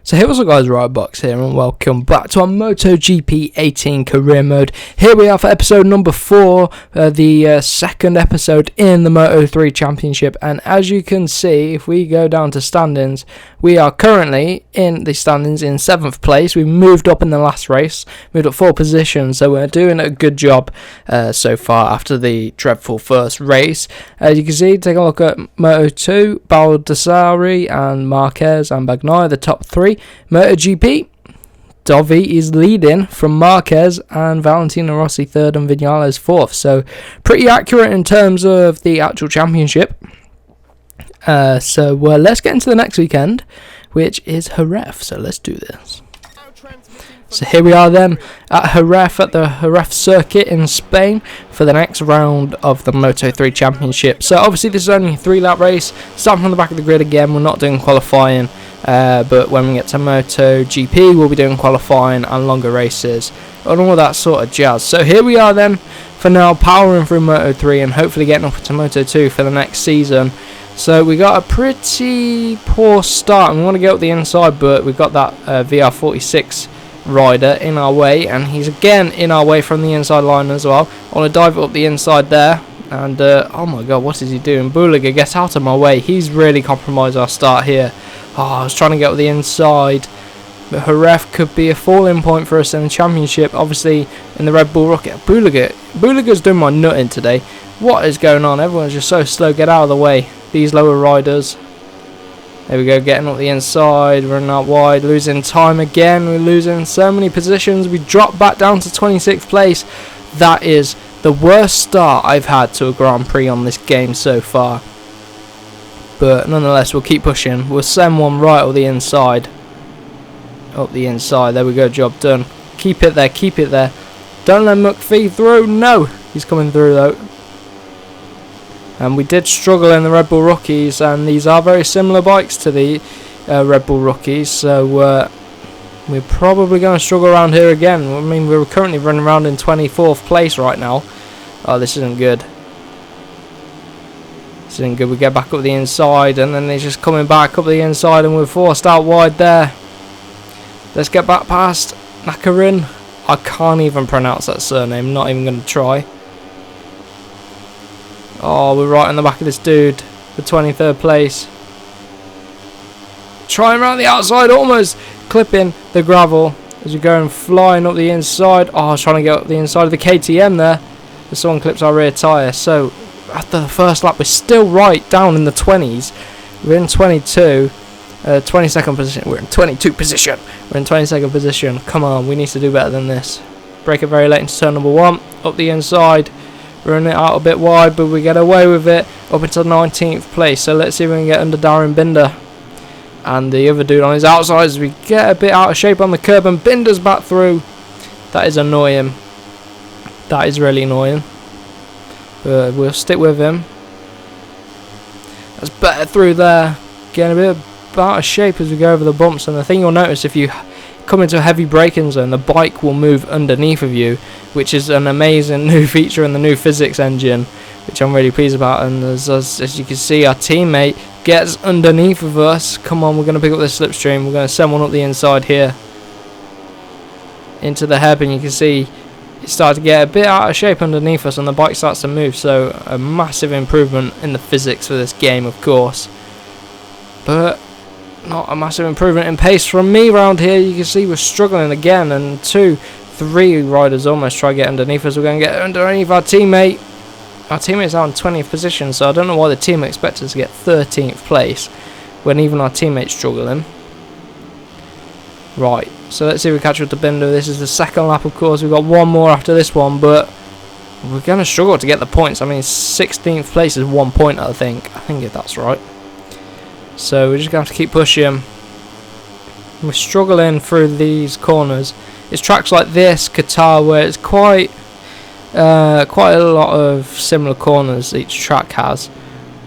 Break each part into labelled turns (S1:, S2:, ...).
S1: So hey, what's up guys, Riotbox here and welcome back to our MotoGP 18 career mode. Here we are for episode number 4, the second episode in the Moto3 Championship, and as you can see, if we go down to standings, we are currently in the standings in 7th place. We moved up in the last race, moved up 4 positions, so we're doing a good job so far after the dreadful first race. As you can see, take a look at Moto2, Baldassarri and Marquez and Bagnaia, the top 3. MotoGP, Dovi is leading from Marquez and Valentino Rossi 3rd and Vinales 4th. So pretty accurate in terms of the actual championship. So let's get into the next weekend, which is Jerez. So let's do this. So here we are then at Jerez, at the Jerez circuit in Spain for the next round of the Moto3 Championship. So obviously this is only a 3-lap race, starting from the back of the grid again. We're not doing qualifying, but when we get to MotoGP we'll be doing qualifying and longer races and all that sort of jazz. So here we are then for now, powering through Moto3 and hopefully getting up to Moto2 for the next season. So we got a pretty poor start and we want to get up the inside, but we've got that VR46 rider in our way, and he's again in our way from the inside line as well. I want to dive up the inside there, and oh my god, what is he doing? Buliga, get out of my way. He's really compromised our start here. I was trying to get up the inside, but Jerez could be a falling point for us in the championship. Obviously in the Red Bull Rocket, Buliga's doing my nutting today. What is going on? Everyone's just so slow. Get out of the way, these lower riders. There we go, getting up the inside, running out wide, losing time again. We're losing so many positions. We drop back down to 26th place. That is the worst start I've had to a Grand Prix on this game so far. But nonetheless, we'll keep pushing. We'll send one right up the inside. Up the inside, there we go, job done. Keep it there, keep it there. Don't let McPhee through, no! He's coming through though. And we did struggle in the Red Bull Rookies, and these are very similar bikes to the Red Bull Rookies, so we're probably going to struggle around here again. I mean, we're currently running around in 24th place right now. Oh, this isn't good. This isn't good. We get back up the inside, and then they're just coming back up the inside, and we're forced out wide there. Let's get back past Nakarin. I can't even pronounce that surname, not even going to try. Oh, we're right on the back of this dude for 23rd place. Trying around the outside, almost clipping the gravel as we're going flying up the inside. Oh, I was trying to get up the inside of the KTM there, but someone clips our rear tyre. So after the first lap, we're still right down in the 20s. We're in 22, 22nd position. We're in 22 position. We're in 22nd position. Come on, we need to do better than this. Brake it very late into turn number 1, up the inside. Running it out a bit wide, but we get away with it up into 19th place. So let's see if we can get under Darren Binder and the other dude on his outside as we get a bit out of shape on the curb, and Binder's back through. That is annoying. That is really annoying. But we'll stick with him. That's better through there. Getting a bit out of shape as we go over the bumps. And the thing you'll notice, if you come into a heavy braking zone, the bike will move underneath of you, which is an amazing new feature in the new physics engine, which I'm really pleased about. And as you can see, our teammate gets underneath of us. Come on, we're going to pick up this slipstream. We're going to send one up the inside here into the hairpin. You can see it started to get a bit out of shape underneath us, and the bike starts to move. So a massive improvement in the physics for this game, of course, but not a massive improvement in pace from me around here. You can see we're struggling again, and 3 riders almost try to get underneath us. We're going to get underneath our teammate. Our teammate's out in 20th position, so I don't know why the team expects us to get 13th place when even our teammate's struggling. Right, so let's see if we catch up to Binder. This is the second lap, of course. We've got one more after this one, but we're going to struggle to get the points. I mean, 16th place is 1 point, I think if that's right. So we're just going to have to keep pushing. We're struggling through these corners. It's tracks like this, Qatar, where it's quite a lot of similar corners each track has,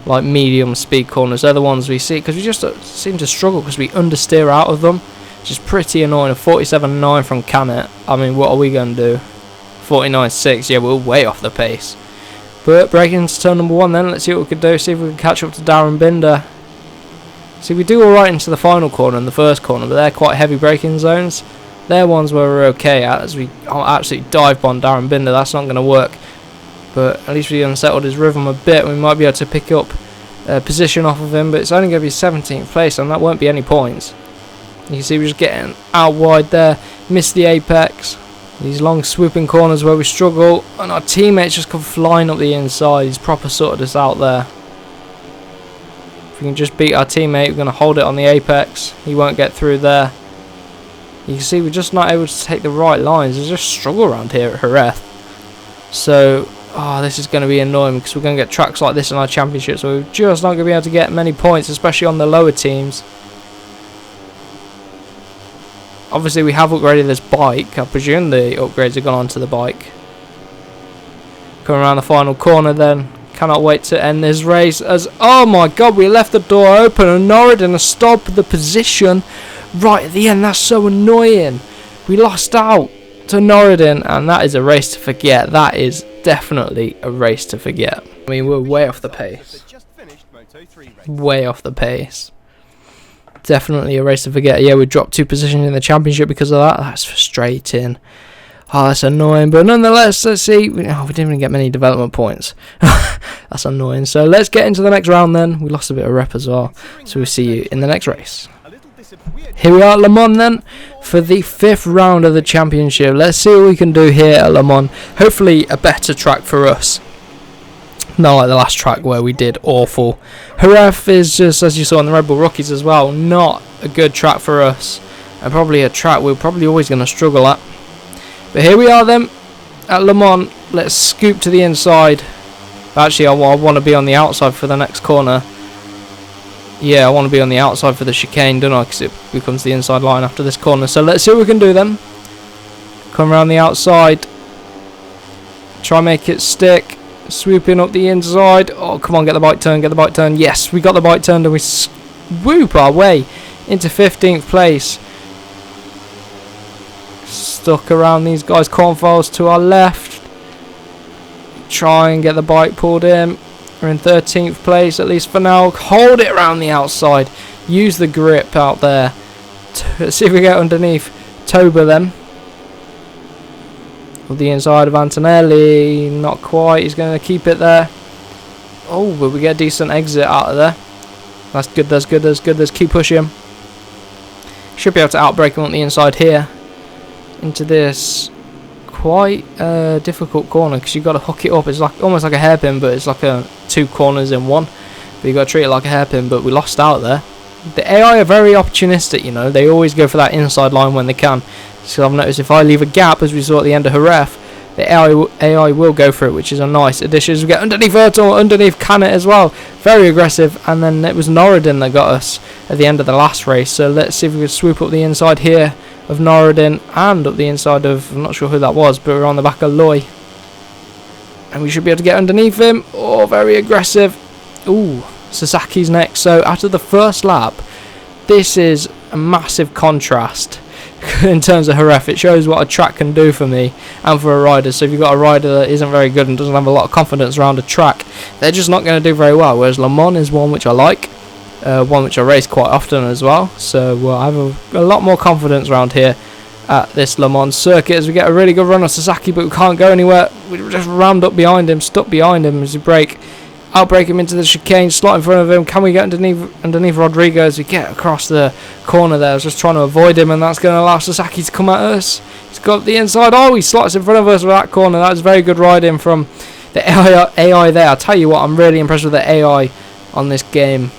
S1: like medium speed corners. They're the ones we see, because we just seem to struggle because we understeer out of them, which is pretty annoying. A 47.9 from Canet. I mean, what are we going to do? 49.6, yeah, we're way off the pace. But breaking into turn number 1 then, let's see what we can do, see if we can catch up to Darren Binder. See, we do alright into the final corner and the first corner, but they're quite heavy braking zones. They're ones where we're okay at, as we absolutely dive bomb Darren Binder. That's not going to work, but at least we unsettled his rhythm a bit. We might be able to pick up position off of him, but it's only going to be 17th place, and that won't be any points. You can see we're just getting out wide there, missed the apex. These long swooping corners where we struggle, and our teammates just come flying up the inside. He's proper sorted us out there. If we can just beat our teammate, we're going to hold it on the apex. He won't get through there. You can see we're just not able to take the right lines. There's just struggle around here at Jerez. So, this is going to be annoying because we're going to get tracks like this in our championship. So we're just not going to be able to get many points, especially on the lower teams. Obviously, we have upgraded this bike. I presume the upgrades have gone onto the bike. Coming around the final corner then. Cannot wait to end this race as, oh my god, we left the door open and Norridon has stopped the position right at the end. That's so annoying. We lost out to Norridon, and that is a race to forget. That is definitely a race to forget. I mean, we're way off the pace. Way off the pace. Definitely a race to forget. Yeah, we dropped 2 positions in the championship because of that. That's frustrating. Oh, that's annoying. But nonetheless, let's see. We didn't even get many development points. That's annoying. So let's get into the next round then. We lost a bit of rep as well. So we'll see you in the next race. Here we are at Le Mans then for the 5th round of the championship. Let's see what we can do here at Le Mans. Hopefully a better track for us. Not like the last track where we did awful. Jerez is just, as you saw in the Red Bull Rookies as well, not a good track for us. And probably a track we're probably always going to struggle at. But here we are then at Le Mans. Let's scoop to the inside. Actually, I want to be on the outside for the next corner. Yeah, I want to be on the outside for the chicane, don't I? Because it becomes the inside line after this corner. So let's see what we can do then. Come around the outside. Try and make it stick. Swooping up the inside. Oh, come on, get the bike turn, get the bike turn. Yes, we got the bike turned and we swoop our way into 15th place. Stuck around these guys. Cornfiles to our left. Try and get the bike pulled in. We're in 13th place, at least for now. Hold it around the outside. Use the grip out there. Let's see if we get underneath Toba then. With the inside of Antonelli. Not quite. He's going to keep it there. Oh, but we get a decent exit out of there. That's good, that's good, that's good. Let's keep pushing him. Should be able to outbrake him on the inside here. Into this quite difficult corner because you've got to hook it up. It's like almost like a hairpin, but it's like 2 corners in one. But you've got to treat it like a hairpin, but we lost out there. The AI are very opportunistic, you know. They always go for that inside line when they can. So I've noticed if I leave a gap, as we saw at the end of Jerez, the AI will go for it, which is a nice addition. We get underneath Ertel, underneath Canet as well. Very aggressive. And then it was Norridon that got us at the end of the last race. So let's see if we can swoop up the inside here of Norridon and up the inside of, I'm not sure who that was, but we're on the back of Loy. And we should be able to get underneath him. Oh, very aggressive. Ooh, Sasaki's next. So after the first lap, this is a massive contrast in terms of Jerez. It shows what a track can do for me and for a rider. So if you've got a rider that isn't very good and doesn't have a lot of confidence around a track, they're just not going to do very well. Whereas Le Mans is one which I like, one which I race quite often as well. So I have a lot more confidence around here at this Le Mans circuit as we get a really good run on Sasaki, but we can't go anywhere. We're just rammed up behind him, stuck behind him as we brake. Outbrake him into the chicane, slot in front of him. Can we get underneath Rodrigo as we get across the corner there? I was just trying to avoid him, and that's going to allow Sasaki to come at us. He's got the inside. Oh, he slots in front of us with that corner. That was very good riding from the AI there. I'll tell you what, I'm really impressed with the AI on this game.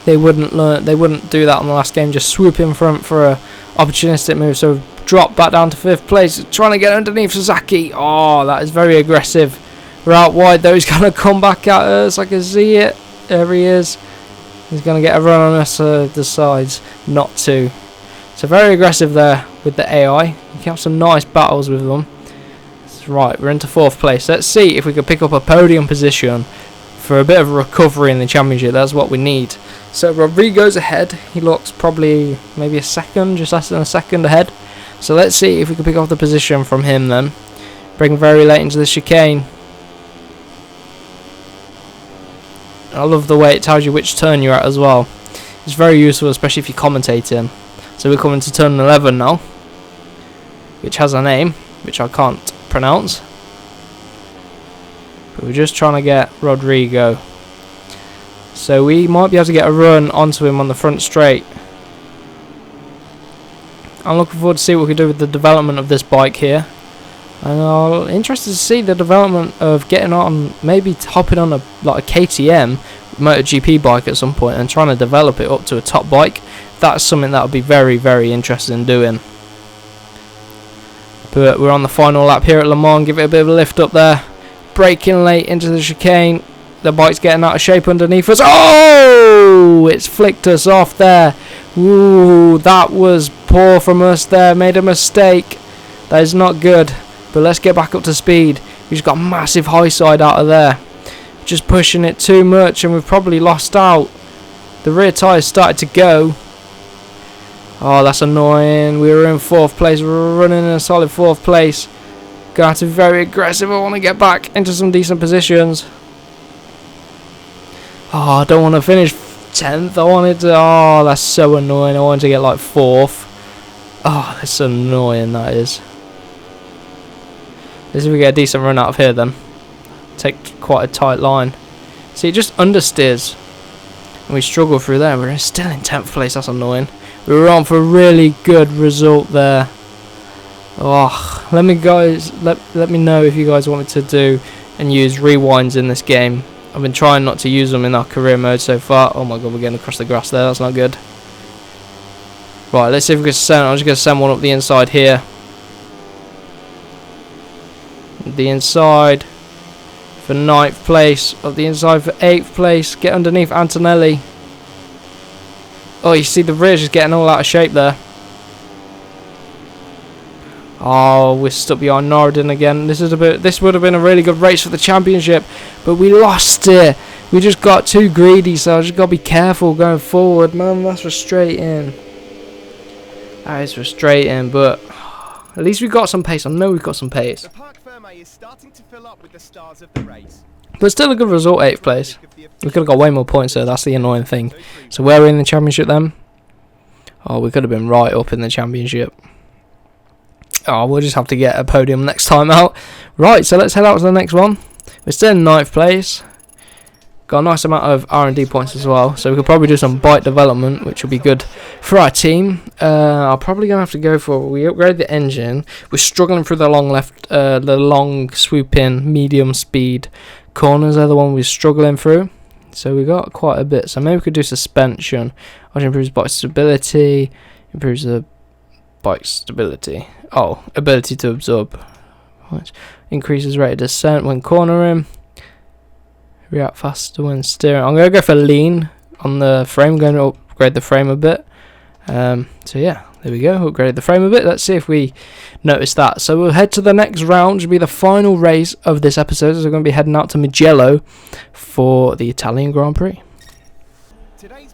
S1: They wouldn't do that on the last game. Just swoop in front for a opportunistic move. So drop back down to 5th place, trying to get underneath Sasaki. Oh, that is very aggressive. We're out wide though. He's going to come back at us. I can see it. There he is. He's going to get a run on us. Decides not to. So very aggressive there with the AI. You can have some nice battles with them. That's right. We're into 4th place. Let's see if we can pick up a podium position for a bit of a recovery in the championship. That's what we need. So Rodrigo's ahead. He looks probably maybe a second, just less than a second ahead. So let's see if we can pick up the position from him then. Bring very late into the chicane. I love the way it tells you which turn you're at as well. It's very useful, especially if you're commentating. So we're coming to turn 11 now, which has a name which I can't pronounce. But we're just trying to get Rodrigo. So we might be able to get a run onto him on the front straight. I'm looking forward to see what we can do with the development of this bike here. And I'm interested to see the development of getting on, maybe hopping on a KTM MotoGP bike at some point and trying to develop it up to a top bike. That's something that would be very, very interested in doing. But we're on the final lap here at Le Mans. Give it a bit of a lift up there. Braking late into the chicane. The bike's getting out of shape underneath us. Oh! It's flicked us off there. Ooh, that was poor from us there. Made a mistake. That is not good. But let's get back up to speed. We just got massive high side out of there. Just pushing it too much and we've probably lost out. The rear tyres started to go. Oh, that's annoying. We were in 4th place. We were running in a solid 4th place. Gonna have to be very aggressive. I want to get back into some decent positions. Oh, I don't want to finish 10th. I wanted to... Oh, that's so annoying. I wanted to get like 4th. Oh, that's annoying, that is. Let's see if we get a decent run out of here then. Take quite a tight line. See, it just understeers. And we struggle through there. We're still in 10th place. That's annoying. We were on for a really good result there. Oh, let me know if you guys want me to do and use rewinds in this game. I've been trying not to use them in our career mode so far. Oh my god, we're getting across the grass there. That's not good. Right, let's see if we can send. I'm just going to send one up the inside here. The inside for 9th place. Up the inside for 8th place. Get underneath Antonelli. Oh, you see the rear's just getting all out of shape there. Oh, we're stuck behind Norridin again. This would have been a really good race for the championship, but we lost it. We just got too greedy, so I just gotta be careful going forward. Man, that's frustrating. That is frustrating, but at least we got some pace. I know we've got some pace.
S2: The Parc Fermé is starting to fill up with the stars of the race.
S1: But still a good result, 8th place. We could have got way more points there. That's the annoying thing. So where are we in the championship then? Oh, we could have been right up in the championship. Oh, we'll just have to get a podium next time out. Right, so let's head out to the next one. We're still in 9th place. Got a nice amount of R&D points as well. So we could probably do some bike development, which will be good for our team. I'm probably going to have to go for... We upgrade the engine. We're struggling through the long swoop-in, medium speed corners are the one we're struggling through. So we got quite a bit. So maybe we could do suspension, which improves bike stability, improves the bike stability. Oh, ability to absorb. Which increases rate of descent when cornering. React faster when steering. I'm going to go for lean on the frame. I'm going to upgrade the frame a bit. So yeah, there we go. Upgraded the frame a bit. Let's see if we notice that. So we'll head to the next round, which will be the final race of this episode. So we're going to be heading out to Mugello for the Italian Grand Prix.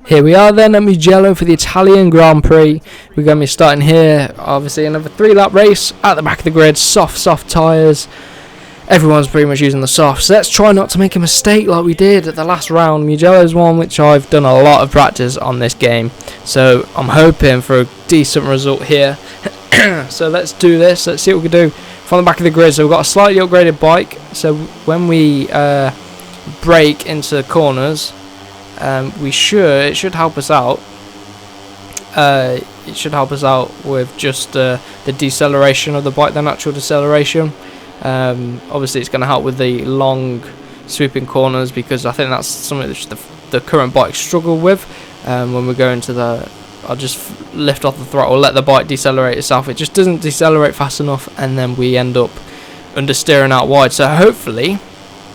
S1: Here we are then at Mugello for the Italian Grand Prix. We're going to be starting here. Obviously another 3-lap race at the back of the grid. Soft tyres. Everyone's pretty much using the softs. Let's try not to make a mistake like we did at the last round. Mugello's one which I've done a lot of practice on this game. So I'm hoping for a decent result here. So let's do this. Let's see what we can do from the back of the grid. So we've got a slightly upgraded bike. So when we brake into corners, it should help us out. It should help us out with just the deceleration of the bike, the natural deceleration. Obviously it's going to help with the long swooping corners, because I think that's something that the current bike struggle with. When we're going to I'll just lift off the throttle, let the bike decelerate itself. It just doesn't decelerate fast enough, and then we end up understeering out wide. So hopefully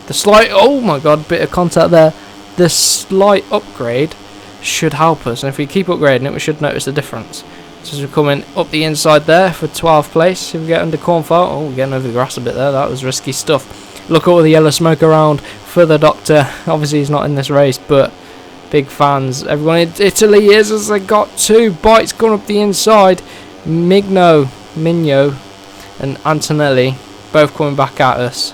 S1: the slight, oh my god, bit of contact there. The slight upgrade should help us, and if we keep upgrading it, we should notice the difference. So as we're coming up the inside there for 12th place, if we get under cornfield, oh, we're getting over the grass a bit there. That was risky stuff. Look at all the yellow smoke around for the doctor. Obviously he's not in this race, but big fans. Everyone in Italy is, as they got 2 bikes going up the inside. Migno, and Antonelli both coming back at us.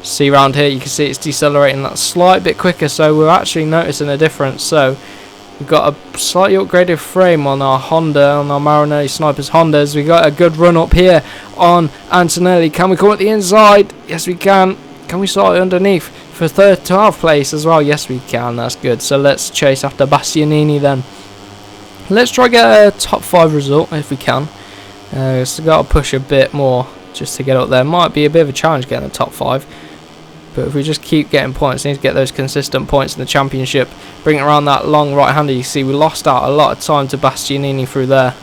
S1: See around here, you can see it's decelerating that slight bit quicker, so we're actually noticing a difference. So We've got a slightly upgraded frame on our Honda, on our Marinelli Snipers Hondas. We got a good run up here on Antonelli. Can we come at the inside? Yes, we can. Can we start underneath for 12th place as well? Yes, we can. That's good. So let's chase after Bastianini then. Let's try get a top 5 result if we can. So got to push a bit more just to get up there. Might be a bit of a challenge getting the top 5. But if we just keep getting points, need to get those consistent points in the championship. Bring it around that long right-hander. You see, we lost out a lot of time to Bastianini through there.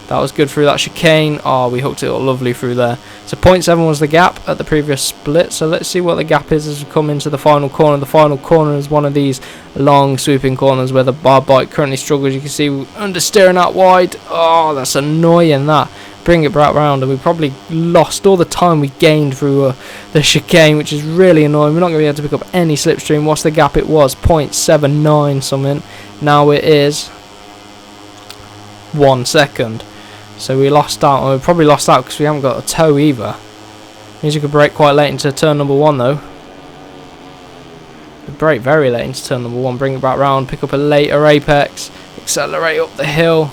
S1: That was good through that chicane. Oh, we hooked it up lovely through there. So 0.7 was the gap at the previous split. So let's see what the gap is as we come into the final corner. The final corner is one of these long sweeping corners where the bar bike currently struggles. You can see understeering out wide. Oh, that's annoying that. Bring it back round, and we probably lost all the time we gained through the chicane, which is really annoying. We're not going to be able to pick up any slipstream. What's the gap? It was 0.79 something. Now it is 1 second. So we lost out, and we probably lost out because we haven't got a toe either. Means you could brake quite late into turn number 1 though. We brake very late into turn number 1. Bring it back round, pick up a later apex, accelerate up the hill.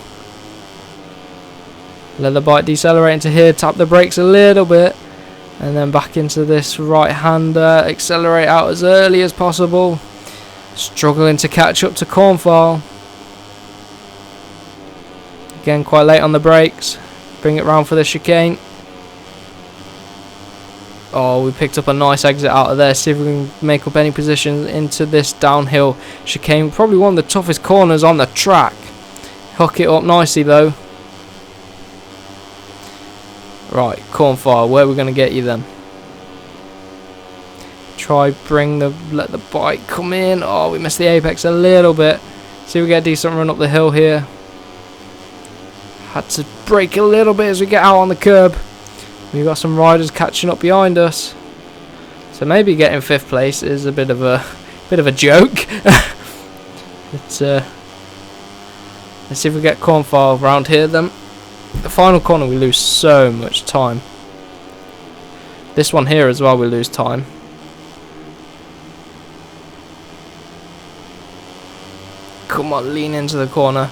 S1: Let the bike decelerate into here, tap the brakes a little bit, and then back into this right-hander, accelerate out as early as possible. Struggling to catch up to Cornfall. Again, quite late on the brakes. Bring it round for the chicane. Oh, we picked up a nice exit out of there. See if we can make up any positions into this downhill chicane. Probably one of the toughest corners on the track. Hook it up nicely though. Right, Cornfire, where are we going to get you then? Let the bike come in. Oh, we missed the apex a little bit. See if we get a decent run up the hill here. Had to brake a little bit as we get out on the curb. We've got some riders catching up behind us. So maybe getting 5th place is a bit of a joke. Let's see if we get Cornfire around here then. The final corner we lose so much time. This one here as well we lose time. Come on, lean into the corner.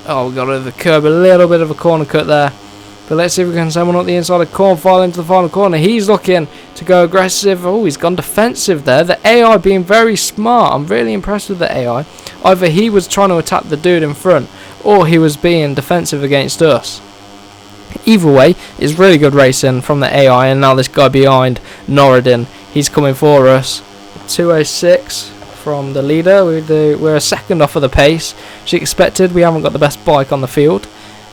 S1: Oh, we got over the curb, a little bit of a corner cut there. But let's see if we can send one up the inside of Cornfall into the final corner. He's looking to go aggressive. Oh, he's gone defensive there. The AI being very smart. I'm really impressed with the AI. Either he was trying to attack the dude in front, or he was being defensive against us. Either way, it's really good racing from the AI. And now this guy behind, Norridin, he's coming for us. 206 from the leader. We're a second off of the pace. As expected, we haven't got the best bike on the field.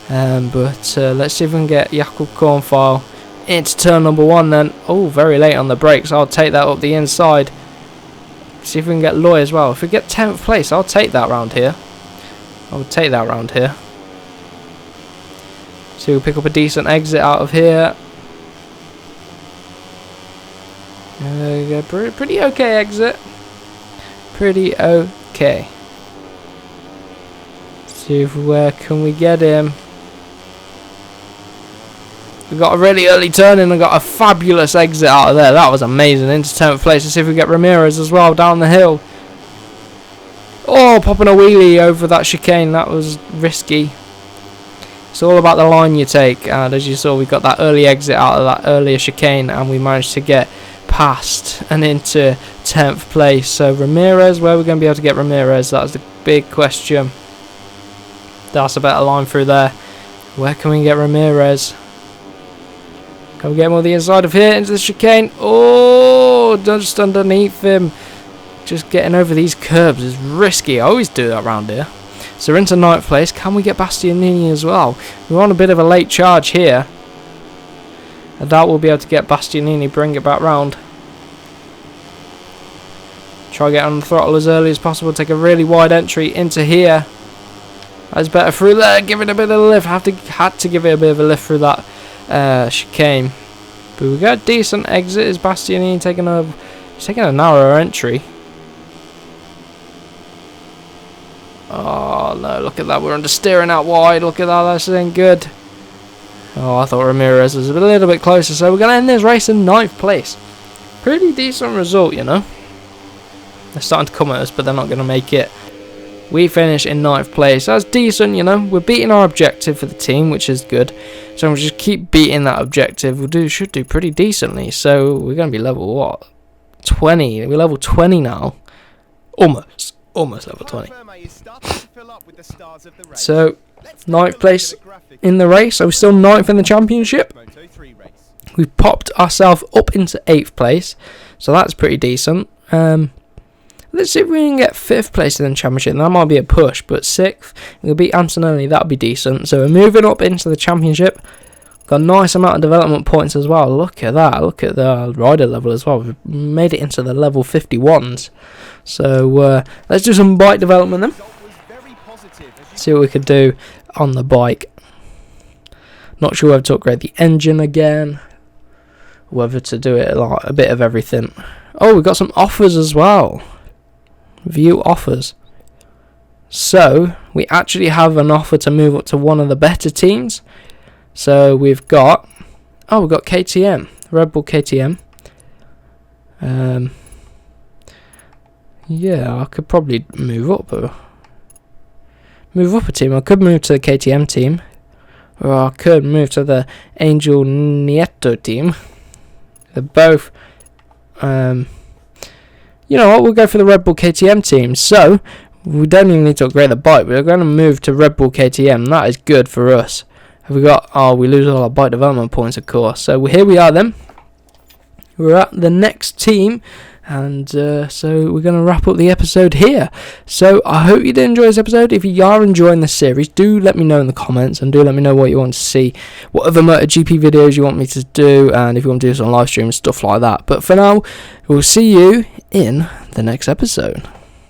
S1: But let's see if we can get Jakub Cornfall into turn number 1 then. Oh, very late on the brakes. I'll take that up the inside. See if we can get Loy as well. If we get 10th place, I'll take that round here. I would take that round here. So we'll pick up a decent exit out of here. Pretty okay exit. Pretty okay. See if where can we get him. We got a really early turn in and got a fabulous exit out of there. That was amazing. Into 10th place. Let's see if we get Ramirez as well down the hill. Oh, popping a wheelie over that chicane. That was risky. It's all about the line you take. And as you saw, we got that early exit out of that earlier chicane. And we managed to get past and into 10th place. So Ramirez, where are we going to be able to get Ramirez? That's the big question. That's a better line through there. Where can we get Ramirez? Can we get him on the inside of here into the chicane? Oh, just underneath him. Just getting over these curbs is risky. I always do that around here. So we're into 9th place. Can we get Bastianini as well? We're on a bit of a late charge here. I doubt we'll be able to get Bastianini, bring it back round. Try get on the throttle as early as possible. Take a really wide entry into here. That's better through there. Give it a bit of a lift. Had to give it a bit of a lift through that chicane. But we got a decent exit. Is Bastianini taking a narrower entry? Oh no, look at that. We're understeering out wide. Look at that. That's ain't good. Oh, I thought Ramirez was a little bit closer. So we're going to end this race in 9th place. pretty decent result, you know. They're starting to come at us, but they're not going to make it. We finish in 9th place. That's decent, you know. We're beating our objective for the team, which is good. So we'll just keep beating that objective. Should do pretty decently. So we're going to be level what? 20. We're level 20 now. Almost level 20. So 9th place in the race. So we're still 9th in the championship. We've popped ourselves up into 8th place. So that's pretty decent. Let's see if we can get 5th place in the championship. That might be a push, but 6th, we'll beat Antonelli. That'll be decent. So we're moving up into the championship. Got a nice amount of development points as well. Look at that. Look at the rider level as well. We've made it into the level 51s. So let's do some bike development then. See what we could do on the bike. Not sure whether to upgrade the engine again. Whether to do it like a bit of everything. Oh, we've got some offers as well. View offers. So we actually have an offer to move up to one of the better teams. So we've got KTM, Red Bull KTM. Yeah, I could probably move up a team. I could move to the KTM team, or I could move to the Angel Nieto team. They're both you know what, we'll go for the Red Bull KTM team. So we don't even need to upgrade the bike. We're going to move to Red Bull KTM. That is good for us. Have we got? Oh, we lose all our bike development points, of course. So here we are then. We're at the next team. And so we're going to wrap up the episode here. So I hope you did enjoy this episode. If you are enjoying the series, do let me know in the comments, and do let me know what you want to see, what other MotoGP videos you want me to do, and if you want to do this on live stream and stuff like that. But for now, we'll see you in the next episode.